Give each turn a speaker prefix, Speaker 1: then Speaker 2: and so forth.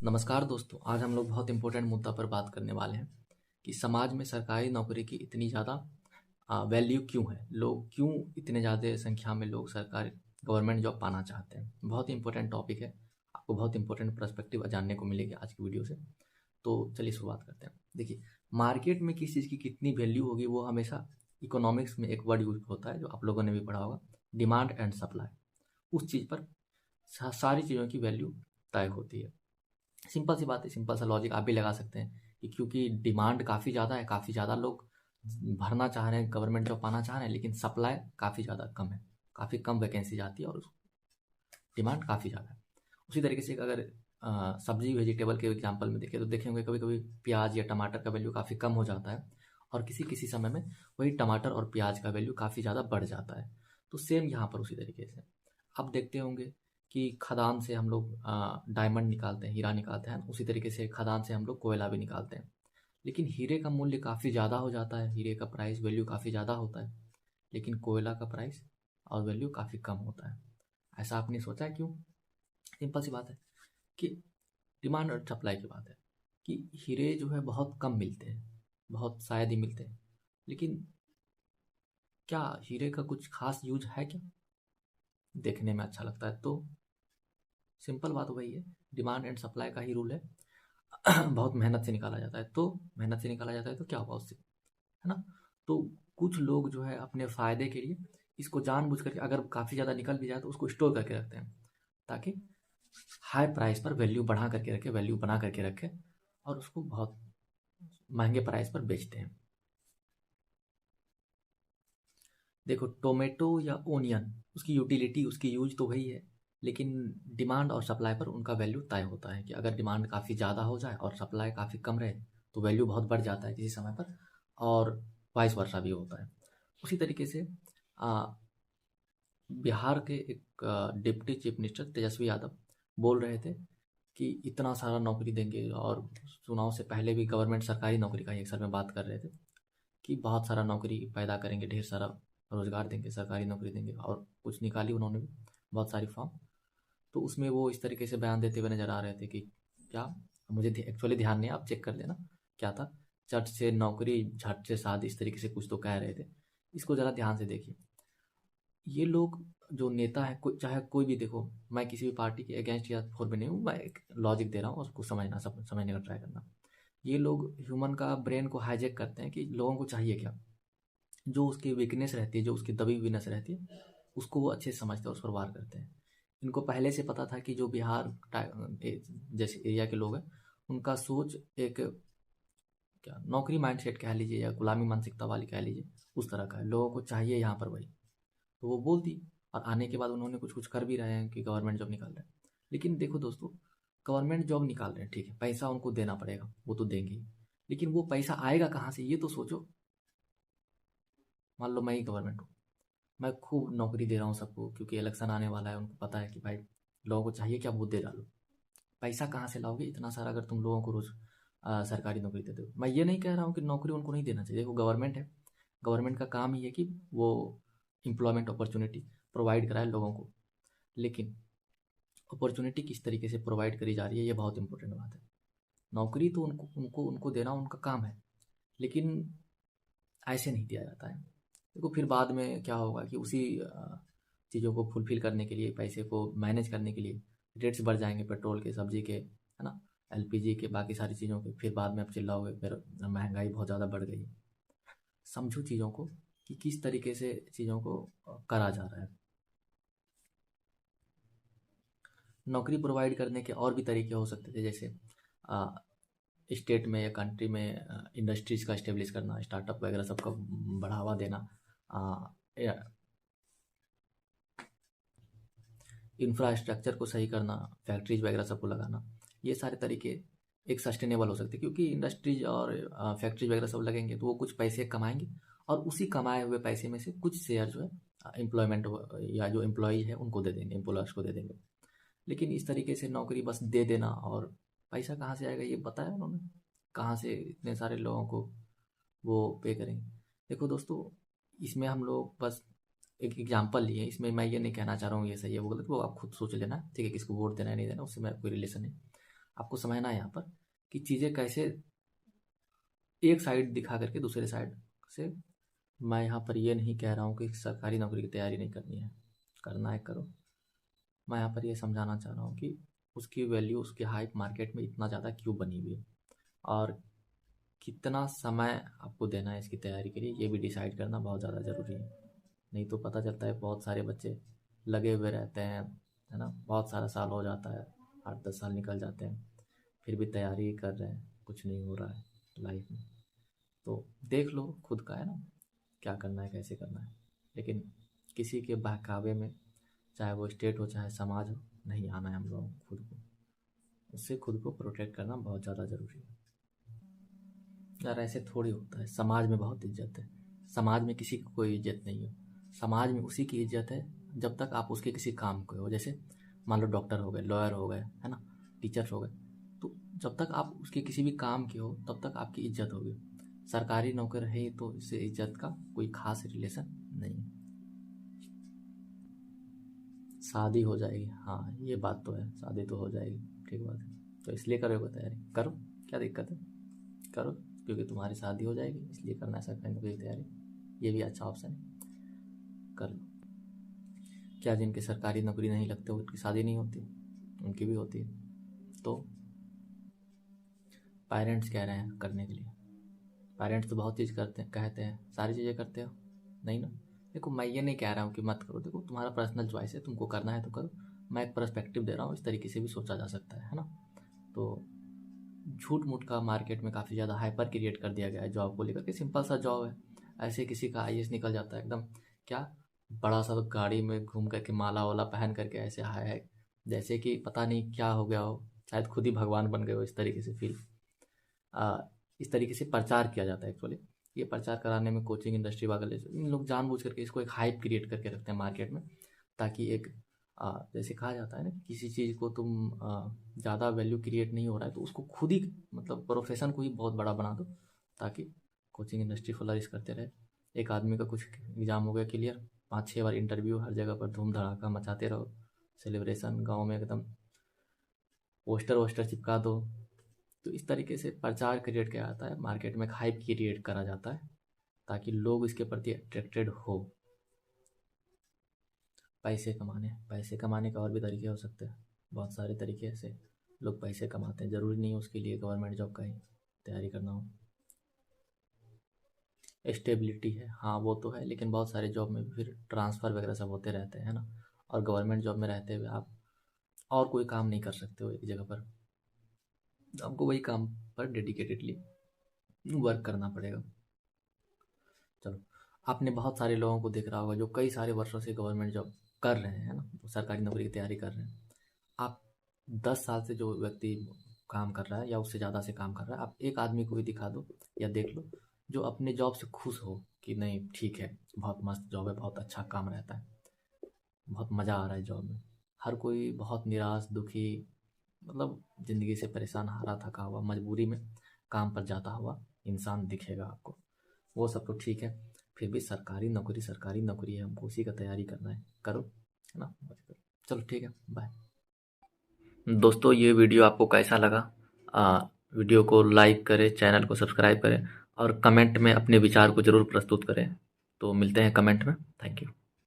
Speaker 1: नमस्कार दोस्तों, आज हम लोग बहुत इम्पोर्टेंट मुद्दा पर बात करने वाले हैं कि समाज में सरकारी नौकरी की इतनी ज़्यादा वैल्यू क्यों है। लोग क्यों इतने ज़्यादा संख्या में लोग सरकारी गवर्नमेंट जॉब पाना चाहते हैं। बहुत ही इंपॉर्टेंट टॉपिक है। आपको बहुत इंपॉर्टेंट पर्सपेक्टिव जानने को मिलेगी आज की वीडियो से। तो चलिए शुरुआत करते हैं। देखिए, मार्केट में किस चीज़ की कितनी वैल्यू होगी वो हमेशा इकोनॉमिक्स में एक वर्ड यूज होता है जो आप लोगों ने भी पढ़ा होगा, डिमांड एंड सप्लाई। उस चीज़ पर सारी चीज़ों की वैल्यू तय होती है। सिंपल सी बात है, सिंपल सा लॉजिक आप भी लगा सकते हैं कि क्योंकि डिमांड काफ़ी ज़्यादा है, काफ़ी ज़्यादा लोग भरना चाह रहे हैं, गवर्नमेंट जॉब पाना चाह रहे हैं, लेकिन सप्लाई काफ़ी ज़्यादा कम है, काफ़ी कम वैकेंसी जाती है और डिमांड काफ़ी ज़्यादा है। उसी तरीके से अगर सब्जी वेजिटेबल के एग्जांपल में देखें तो देखेंगे कभी कभी प्याज या टमाटर का वैल्यू काफ़ी कम हो जाता है और किसी किसी समय में वही टमाटर और प्याज का वैल्यू काफ़ी ज़्यादा बढ़ जाता है। तो सेम यहाँ पर उसी तरीके से आप देखते होंगे कि खदान से हम लोग डायमंड निकालते हैं, हीरा निकालते हैं, उसी तरीके से खदान से हम लोग कोयला भी निकालते हैं। लेकिन हीरे का मूल्य काफ़ी ज़्यादा हो जाता है, हीरे का प्राइस वैल्यू काफ़ी ज़्यादा होता है, लेकिन कोयला का प्राइस और वैल्यू काफ़ी कम होता है। ऐसा आपने सोचा है क्यों? सिंपल सी बात है कि डिमांड और सप्लाई की बात है कि हीरे जो है बहुत कम मिलते हैं, बहुत शायद ही मिलते हैं, लेकिन क्या हीरे का कुछ खास यूज है क्या? देखने में अच्छा लगता है तो सिंपल बात वही है, डिमांड एंड सप्लाई का ही रूल है। बहुत मेहनत से निकाला जाता है, तो मेहनत से निकाला जाता है तो क्या होगा उससे, है ना? तो कुछ लोग जो है अपने फ़ायदे के लिए इसको जानबूझ करके अगर काफ़ी ज़्यादा निकल भी जाए तो उसको स्टोर करके रखते हैं ताकि हाई प्राइस पर वैल्यू बढ़ा करके रखे, वैल्यू बना करके रखे और उसको बहुत महंगे प्राइस पर बेचते हैं। देखो, टोमेटो या ओनियन उसकी यूटिलिटी, उसकी यूज तो वही है, लेकिन डिमांड और सप्लाई पर उनका वैल्यू तय होता है कि अगर डिमांड काफ़ी ज़्यादा हो जाए और सप्लाई काफ़ी कम रहे तो वैल्यू बहुत बढ़ जाता है किसी समय पर, और वाइस वर्सा भी होता है। उसी तरीके से आ, बिहार के एक deputy chief minister Tejashwi Yadav बोल रहे थे कि इतना सारा नौकरी देंगे, और चुनाव से पहले भी गवर्नमेंट सरकारी नौकरी का ही अक्सर में बात कर रहे थे कि बहुत सारा नौकरी पैदा करेंगे, ढेर सारा रोजगार देंगे, सरकारी नौकरी देंगे, और कुछ निकाली उन्होंने भी बहुत सारी फॉर्म। तो उसमें वो इस तरीके से बयान देते हुए नजर आ रहे थे कि क्या, मुझे एक्चुअली ध्यान नहीं है, आप चेक कर लेना क्या था, चट से नौकरी झट से शादी, इस तरीके से कुछ तो कह रहे थे। इसको ज़रा ध्यान से देखिए। ये लोग जो नेता है, कोई चाहे कोई भी, देखो मैं किसी भी पार्टी के अगेंस्ट या फॉर में नहीं हूँ, मैं एक लॉजिक दे रहा हूँ और उसको समझने का ट्राई करना। ये लोग ह्यूमन का ब्रेन को हाईजैक करते हैं कि लोगों को चाहिए क्या, जो उसकी वीकनेस रहती है, जो उसकी दबी हुई नस रहती है, उसको वो अच्छे से समझते हैं, उस पर वार करते हैं। इनको पहले से पता था कि जो बिहार जैसे एरिया के लोग हैं, उनका सोच एक क्या नौकरी माइंडसेट कह लीजिए या गुलामी मानसिकता वाली कह लीजिए, उस तरह का है। लोगों को चाहिए यहाँ पर वही, तो वो बोल दी। और आने के बाद उन्होंने कुछ कुछ कर भी रहे हैं कि गवर्नमेंट जॉब निकाल रहे हैं। लेकिन देखो दोस्तों, गवर्नमेंट जॉब निकाल रहे हैं, ठीक है, पैसा उनको देना पड़ेगा, वो तो देंगे ही, लेकिन वो पैसा आएगा कहाँ से ये तो सोचो। मान लो मैं ही गवर्नमेंट हूँ, मैं खूब नौकरी दे रहा हूँ सबको क्योंकि इलेक्शन आने वाला है, उनको पता है कि भाई लोगों को चाहिए क्या, वोट दे डालो। पैसा कहाँ से लाओगे इतना सारा अगर तुम लोगों को रोज सरकारी नौकरी देते हो? मैं ये नहीं कह रहा हूँ कि नौकरी उनको नहीं देना चाहिए, देखो गवर्नमेंट है, गवर्नमेंट का काम ही है कि वो एम्प्लॉयमेंट अपॉर्चुनिटी प्रोवाइड कराए लोगों को। लेकिन अपॉर्चुनिटी किस तरीके से प्रोवाइड करी जा रही है, ये बहुत इंपॉर्टेंट बात है। नौकरी तो उनको उनको उनको देना उनका काम है, लेकिन ऐसे नहीं दिया जाता है। देखो फिर बाद में क्या होगा कि उसी चीज़ों को फुलफिल करने के लिए, पैसे को मैनेज करने के लिए रेट्स बढ़ जाएंगे, पेट्रोल के, सब्जी के, है ना, एलपीजी के, बाकी सारी चीज़ों के। फिर बाद में आप चिल्लाओगे फिर महंगाई बहुत ज़्यादा बढ़ गई है। समझो चीज़ों को कि किस तरीके से चीज़ों को करा जा रहा है। नौकरी प्रोवाइड करने के और भी तरीके हो सकते थे, जैसे स्टेट में या कंट्री में इंडस्ट्रीज़ का इस्टेब्लिश करना, स्टार्टअप वगैरह सबका बढ़ावा देना, इंफ्रास्ट्रक्चर को सही करना, फैक्ट्रीज वगैरह सबको लगाना। ये सारे तरीके एक सस्टेनेबल हो सकते हैं, क्योंकि इंडस्ट्रीज और फैक्ट्रीज वगैरह सब लगेंगे तो वो कुछ पैसे कमाएंगे, और उसी कमाए हुए पैसे में से कुछ शेयर जो है एम्प्लॉयमेंट या जो एम्प्लॉई है उनको दे देंगे, एम्प्लॉयर्स को दे देंगे। लेकिन इस तरीके से नौकरी बस दे देना, और पैसा कहाँ से आएगा ये बताया उन्होंने, कहाँ से इतने सारे लोगों को वो पे करेंगे। देखो दोस्तों, इसमें हम लोग बस एक एग्जाम्पल लिए, इसमें मैं ये नहीं कहना चाह रहा हूँ ये सही है वो गलत, वो आप खुद सोच लेना, ठीक है, किसको वोट देना है नहीं देना, उससे मेरा कोई रिलेशन नहीं। आपको समझना है यहाँ पर कि चीज़ें कैसे एक साइड दिखा करके दूसरे साइड से। मैं यहाँ पर ये नहीं कह रहा हूँ कि सरकारी नौकरी की तैयारी नहीं करनी है, करना है करो। मैं यहाँ पर ये समझाना चाह रहा हूँ कि उसकी वैल्यू, उसकी हाइप मार्केट में इतना ज़्यादा क्यों बनी हुई है और कितना समय आपको देना है इसकी तैयारी के लिए, ये भी डिसाइड करना बहुत ज़्यादा ज़रूरी है। नहीं तो पता चलता है बहुत सारे बच्चे लगे हुए रहते हैं, है ना, बहुत सारा साल हो जाता है, 8-10 साल निकल जाते हैं, फिर भी तैयारी कर रहे हैं, कुछ नहीं हो रहा है लाइफ में। तो देख लो खुद का, है ना, क्या करना है, कैसे करना है। लेकिन किसी के बहकावे में, चाहे वो स्टेट हो चाहे समाज हो, नहीं आना है हम लोगों को। खुद को, उससे खुद को प्रोटेक्ट करना बहुत ज़्यादा ज़रूरी है यार। ऐसे थोड़ी होता है, समाज में बहुत इज्जत है, समाज में किसी की कोई इज्जत नहीं है। समाज में उसी की इज्जत है जब तक आप उसके किसी काम को हो। जैसे मान लो डॉक्टर हो गए, लॉयर हो गए, है ना, टीचर्स हो गए, तो जब तक आप उसके किसी भी काम के हो तब तक आपकी इज्जत होगी। सरकारी नौकर है तो इससे इज्जत का कोई खास रिलेशन नहीं है। शादी हो जाएगी, हाँ ये बात तो है, शादी तो हो जाएगी, ठीक बात है। तो इसलिए करोगे तैयारी, करो, क्या दिक्कत है, करो, क्योंकि तुम्हारी शादी हो जाएगी इसलिए करना है सरकारी नौकरी की तैयारी। ये भी अच्छा ऑप्शन है, कर लो। क्या जिनकी सरकारी नौकरी नहीं लगते उनकी शादी नहीं होती? उनकी भी होती है। तो पेरेंट्स कह रहे हैं करने के लिए, पेरेंट्स तो बहुत चीज़ करते हैं, कहते हैं, सारी चीज़ें करते हो नहीं ना। देखो मैं ये नहीं कह रहा हूँ कि मत करो, देखो तुम्हारा पर्सनल चॉइस है, तुमको करना है तो करो। मैं एक पर्सपेक्टिव दे रहा हूँ, इस तरीके से भी सोचा जा सकता है ना। तो झूठ मूठ का मार्केट में काफ़ी ज़्यादा हाइपर क्रिएट कर दिया गया है जॉब को लेकर के। सिंपल सा जॉब है, ऐसे किसी का आईएएस निकल जाता है एकदम, क्या बड़ा सा गाड़ी में घूम करके माला वाला पहन करके ऐसे हाय हाय, जैसे कि पता नहीं क्या हो गया हो, शायद खुद ही भगवान बन गए हो, इस तरीके से फील। इस तरीके से प्रचार किया जाता है एक्चुअली। ये प्रचार कराने में कोचिंग इंडस्ट्री वाले इन लोग जानबूझ करके इसको एक हाइप क्रिएट करके रखते हैं मार्केट में, ताकि एक जैसे कहा जाता है ना, किसी चीज़ को तुम ज़्यादा वैल्यू क्रिएट नहीं हो रहा है तो उसको खुद ही, मतलब प्रोफेशन को ही बहुत बड़ा बना दो, ताकि कोचिंग इंडस्ट्री फ्लरिश करते रहे। एक आदमी का कुछ एग्ज़ाम हो गया क्लियर, 5-6 बार इंटरव्यू, हर जगह पर धूम धड़ाका मचाते रहो, सेलिब्रेशन, गाँव में एकदम पोस्टर वोस्टर चिपका दो। तो इस तरीके से प्रचार क्रिएट किया जाता है, मार्केट में हाइप क्रिएट करा जाता है, ताकि लोग इसके प्रति अट्रैक्टेड हो। पैसे कमाने का और भी तरीके हो सकते हैं, बहुत सारे तरीके से लोग पैसे कमाते हैं, ज़रूरी नहीं है उसके लिए गवर्नमेंट जॉब का ही तैयारी करना हो। स्टेबिलिटी है, हाँ वो तो है, लेकिन बहुत सारे जॉब में भी फिर ट्रांसफ़र वगैरह सब होते रहते हैं ना। और गवर्नमेंट जॉब में रहते हुए आप और कोई काम नहीं कर सकते हो एक जगह पर, आपको वही काम पर डेडिकेटेडली वर्क करना पड़ेगा। चलो, आपने बहुत सारे लोगों को देख रहा होगा जो कई सारे वर्षों से गवर्नमेंट जॉब कर रहे हैं, है ना, सरकारी नौकरी की तैयारी कर रहे हैं। आप 10 साल से जो व्यक्ति काम कर रहा है या उससे ज़्यादा से काम कर रहा है, आप एक आदमी को भी दिखा दो या देख लो जो अपने जॉब से खुश हो कि नहीं ठीक है, बहुत मस्त जॉब है, बहुत अच्छा काम रहता है, बहुत मज़ा आ रहा है जॉब में। हर कोई बहुत निराश दुखी, मतलब ज़िंदगी से परेशान, हारा थका हुआ, मजबूरी में काम पर जाता हुआ इंसान दिखेगा आपको। वो सब तो ठीक है, फिर भी सरकारी नौकरी है, हमको उसी का तैयारी करना है, करो, है ना, बस करो। चलो ठीक है, बाय। दोस्तों ये वीडियो आपको कैसा लगा? वीडियो को लाइक करें, चैनल को सब्सक्राइब करें और कमेंट में अपने विचार को ज़रूर प्रस्तुत करें। तो मिलते हैं कमेंट में। Thank you.